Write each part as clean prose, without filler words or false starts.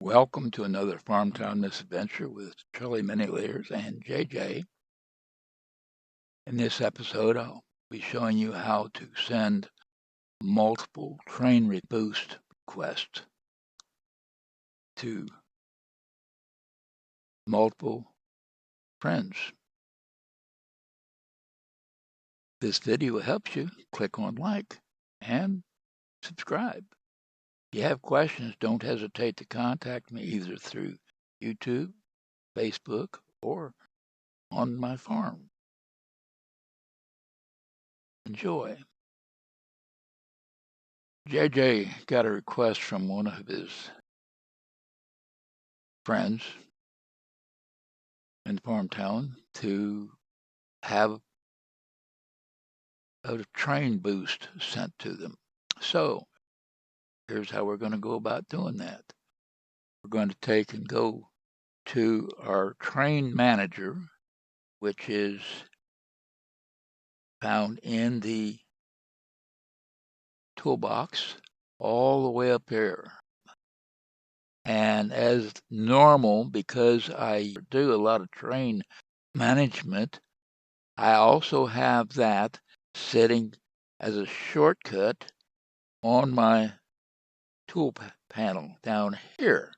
Welcome to another Farmtown MistAdventure with Charlie Many Layers and JJ. In this episode, I'll be showing you how to send multiple train reboost requests to multiple friends. If this video helps you, click on like and subscribe. If you have questions, don't hesitate to contact me either through YouTube, Facebook, or on my farm. Enjoy. JJ got a request from one of his friends in Farmtown to have a train boost sent to them. So here's how we're going to go about doing that. We're going to take and go to our train manager, which is found in the toolbox all the way up here. And as normal, because I do a lot of train management, I also have that sitting as a shortcut on my tool panel down here.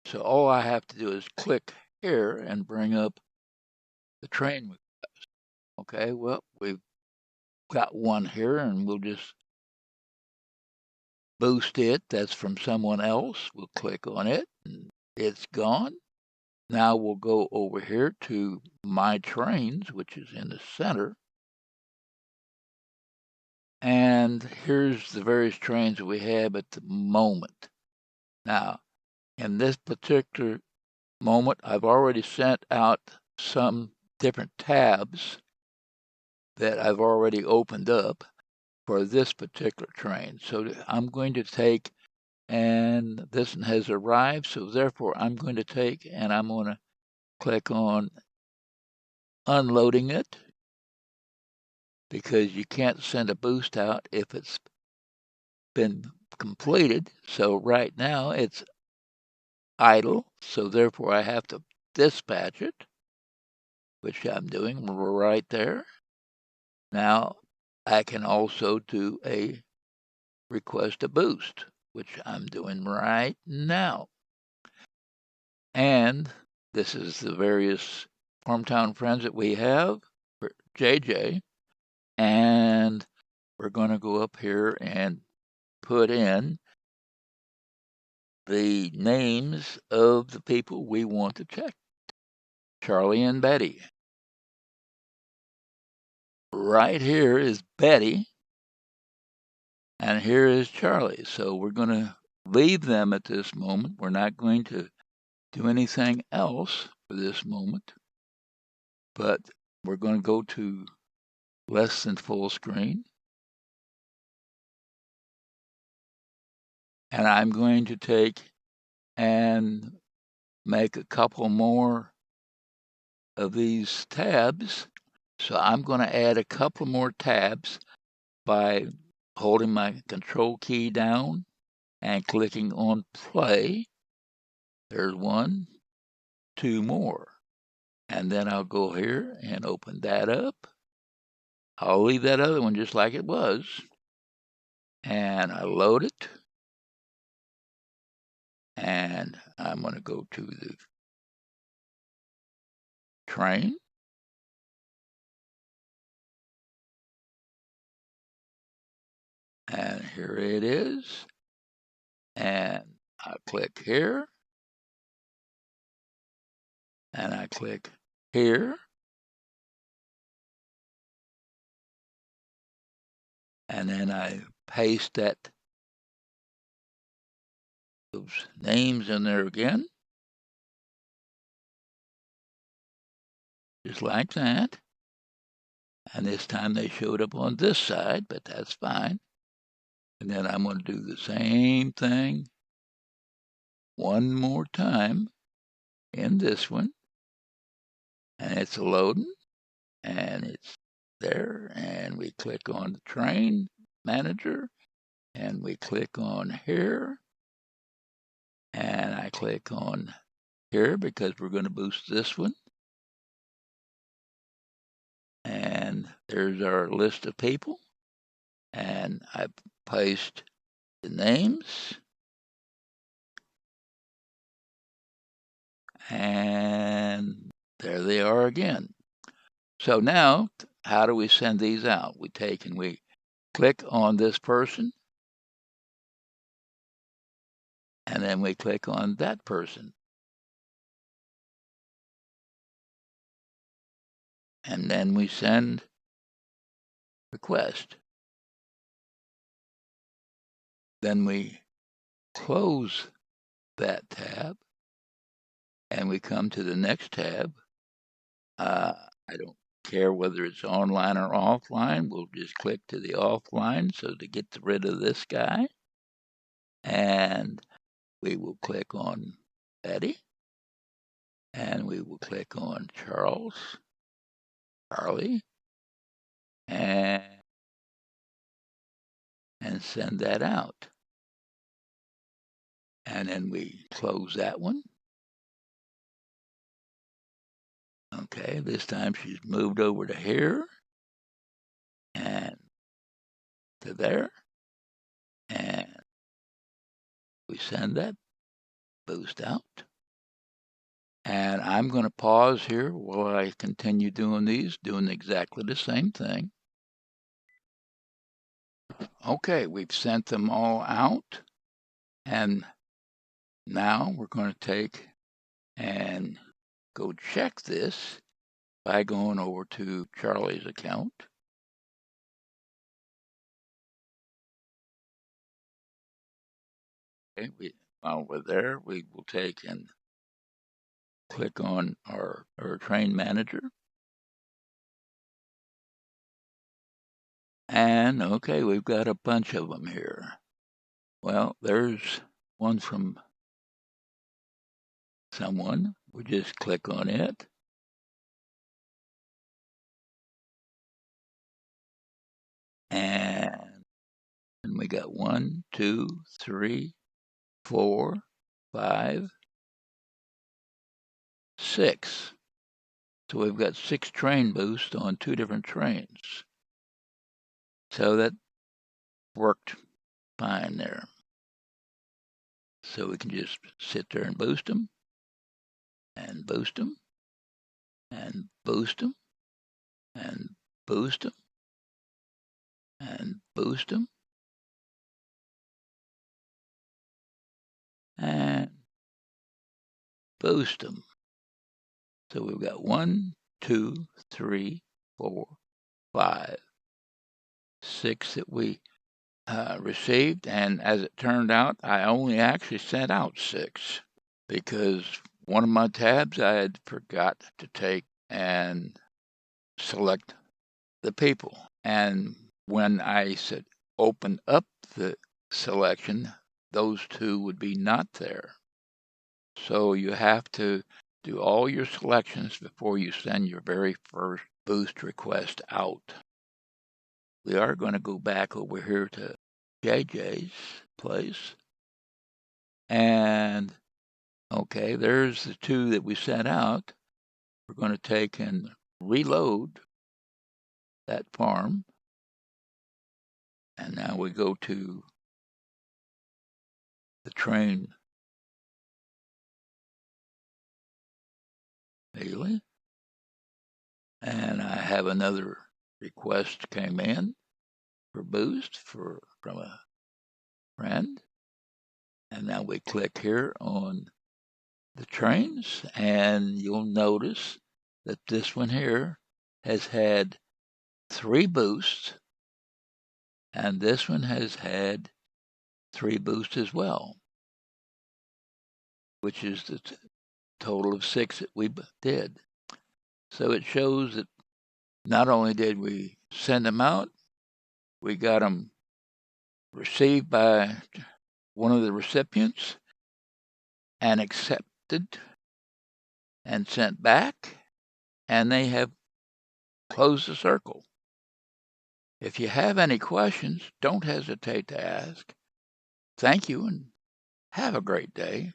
So all I have to do is click here and bring up the train request. Okay, well, we've got one here and we'll just boost it. That's from someone else. We'll click on it and it's gone. Now we'll go over here to My Trains, which is in the center. And here's the various trains that we have at the moment. Now, in this particular moment, I've already sent out some different tabs that I've already opened up for this particular train. So I'm going to take, and this one has arrived, so therefore I'm going to take and I'm going to click on unloading it, because you can't send a boost out if it's been completed. So right now it's idle, so therefore I have to dispatch it, which I'm doing right there. Now I can also do a request a boost, which I'm doing right now. And this is the various Farmtown friends that we have for JJ. And we're going to go up here and put in the names of the people we want to check. Charlie and Betty. Right here is Betty, and here is Charlie. So we're going to leave them at this moment. We're not going to do anything else for this moment, but we're going to go to less than full screen. And I'm going to take and make a couple more of these tabs. So I'm going to add a couple more tabs by holding my control key down and clicking on play. There's one, two more. And then I'll go here and open that up. I'll leave that other one just like it was. And I load it. And I'm going to go to the train. And here it is. And I click here. And I click here. And then I paste those names in there again. Just like that. And this time they showed up on this side, but that's fine. And then I'm going to do the same thing one more time in this one. And it's loading, and it's there. And we click on the train manager, and we click on here. And I click on here because we're going to boost this one. And there's our list of people. And I paste the names. And there they are again. So now, how do we send these out? We take and we click on this person, and then we click on that person. And then we send request. Then we close that tab, and we come to the next tab. I don't care whether it's online or offline. We'll just click to the offline so to get rid of this guy. And we will click on Betty. And we will click on Charlie, and send that out. And then we close that one. Okay, this time she's moved over to here and to there. And we send that boost out. And I'm going to pause here while I continue doing these, doing exactly the same thing. Okay, we've sent them all out. And now we're going to take and go check this by going over to Charlie's account. Okay, while we're there, we will take and click on our train manager. And okay, we've got a bunch of them here. Well, there's one from someone. We just click on it. And we got 1, 2, 3, 4, 5, 6. So we've got 6 train boosts on 2 different trains. So that worked fine there. So we can just sit there and boost them, and boost them, and boost them, and boost them, and boost them, and boost them. So we've got 1, 2, 3, 4, 5, 6 that we received. And as it turned out, I only actually sent out 6 because one of my tabs I had forgot to take and select the people. And when I said open up the selection, those 2 would be not there. So you have to do all your selections before you send your very first boost request out. We are going to go back over here to JJ's place. And okay, there's the 2 that we sent out. We're going to take and reload that farm. And now we go to the train daily. And I have another request came in for boost from a friend. And now we click here on the trains, and you'll notice that this one here has had 3 boosts, and this one has had 3 boosts as well, which is the total of 6 that we did. So it shows that not only did we send them out, we got them received by one of the recipients and accepted and sent back, and they have closed the circle. If you have any questions, don't hesitate to ask. Thank you and have a great day.